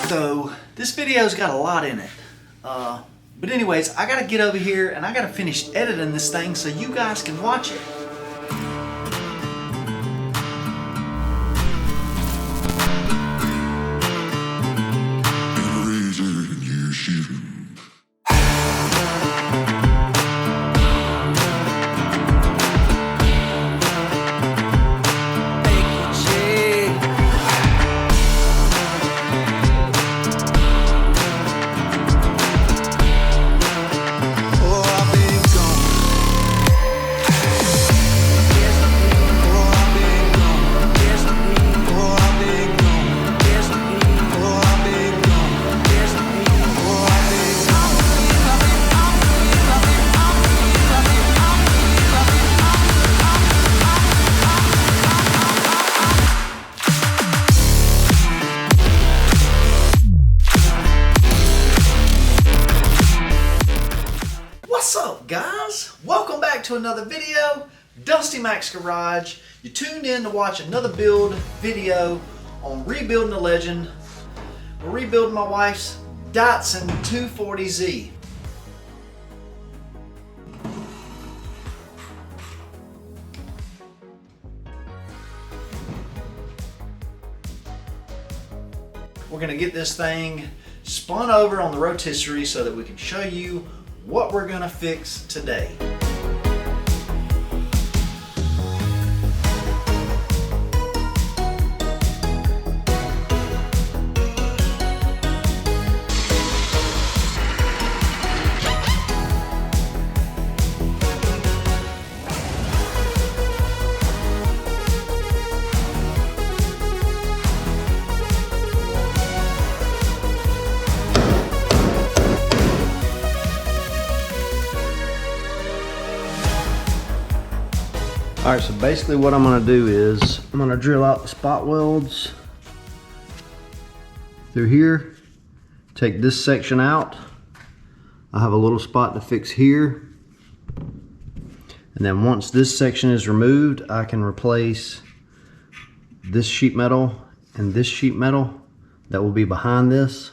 So this video's got a lot in it. But anyways, I gotta get over here and I gotta finish editing this thing so you guys can watch it. What's up, guys? Welcome back to another video. Dusty Mac's Garage. You tuned in to watch another build video on rebuilding a legend. We're rebuilding my wife's Datsun 240Z. We're gonna get this thing spun over on the rotisserie so that we can show you what we're gonna fix today. All right, so basically what I'm gonna do is I'm gonna drill out the spot welds through here, take this section out. I have a little spot to fix here. And then once this section is removed, I can replace this sheet metal and this sheet metal that will be behind this.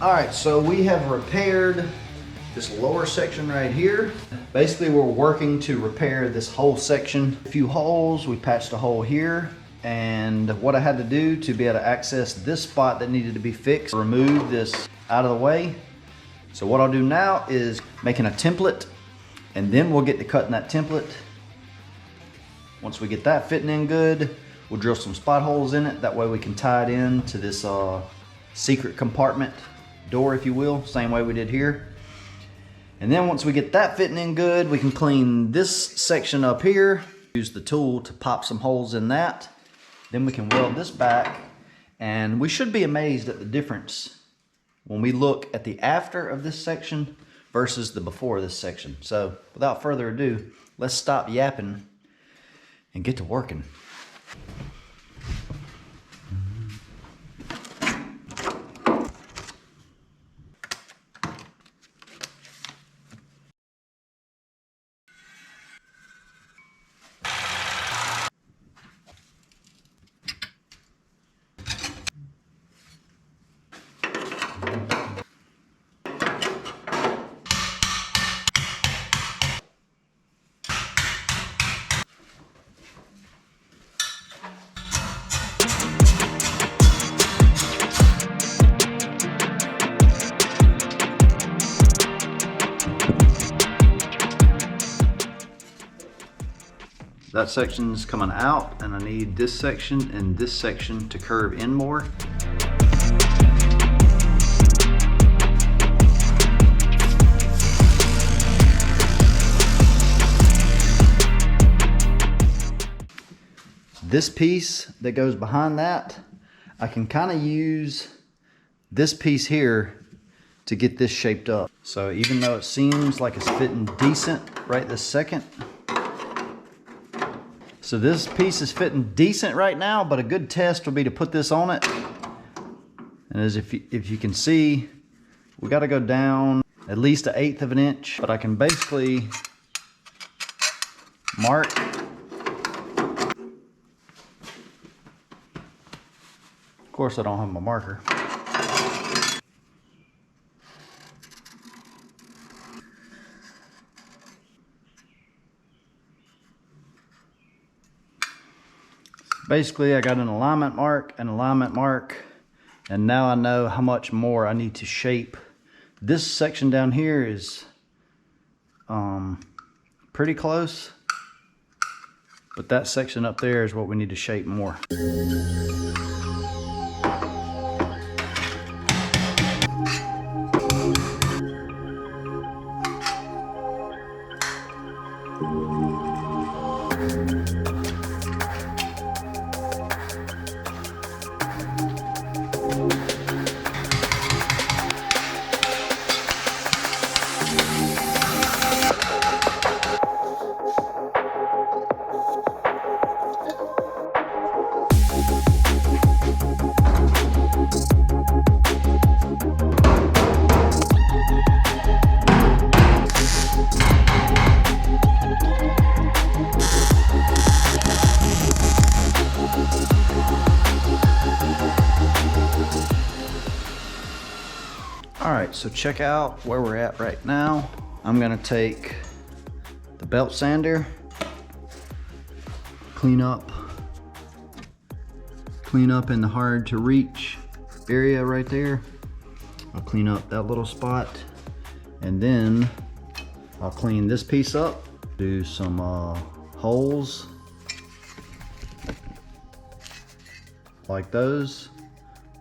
Alright, so we have repaired this lower section right here. Basically, we're working to repair this whole section. A few holes, we patched a hole here, and what I had to do to be able to access this spot that needed to be fixed, remove this out of the way. So what I'll do now is making a template, and then we'll get to cutting that template. Once we get that fitting in good, We'll drill some spot holes in it. That way we can tie it in to this secret compartment door, if you will, same way we did here. And then once we get that fitting in good, we can clean this section up here. Use the tool to pop some holes in that. Then we can weld this back, and we should be amazed at the difference when we look at the after of this section versus the before of this section. So without further ado, let's stop yapping and get to working. That section's coming out, and I need this section and this section to curve in more. This piece that goes behind that, I can kind of use this piece here to get this shaped up. So even though it seems like it's fitting decent right this second, so this piece is fitting decent right now, but a good test would be to put this on it. And as if you can see, we got to go down at least 1/8 of an inch, but I can basically mark. Of course, I don't have my marker. Basically, I got an alignment mark, and now I know how much more I need to shape. This section down here is pretty close, but that section up there is what we need to shape more. Alright, so check out where we're at right now. I'm gonna take the belt sander, clean up in the hard to reach area right there. I'll clean up that little spot, and then I'll clean this piece up, do some holes like those.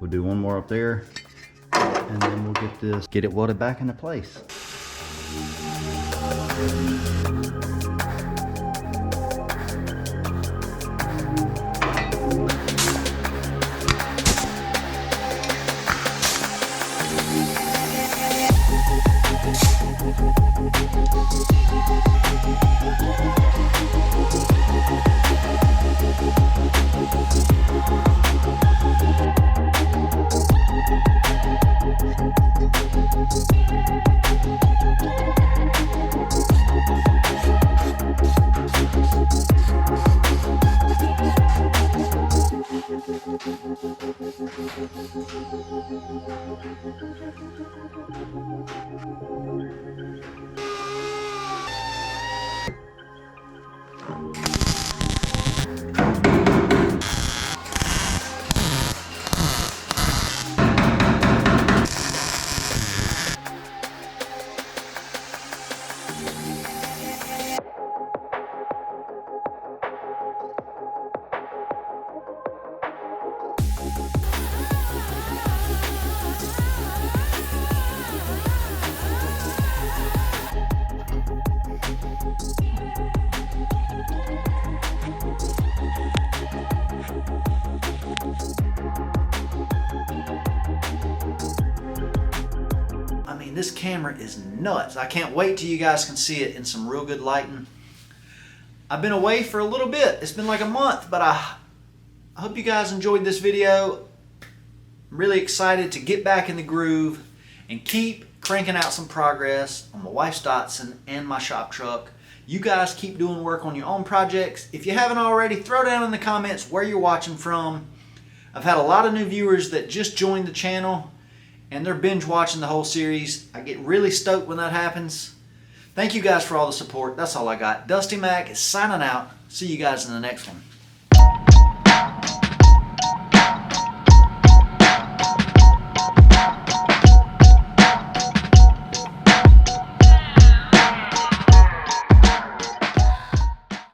We'll do one more up there, and then we'll get it welded back into place. mean, this camera is nuts. I can't wait till you guys can see it in some real good lighting. I've been away for a little bit. It's been like a month, but I hope you guys enjoyed this video. I'm really excited to get back in the groove and keep cranking out some progress on my wife's Datsun and my shop truck. You guys keep doing work on your own projects. If you haven't already, throw down in the comments where you're watching from. I've had a lot of new viewers that just joined the channel and they're binge watching the whole series. I get really stoked when that happens. Thank you guys for all the support. That's all I got. Dusty Mac is signing out. See you guys in the next one.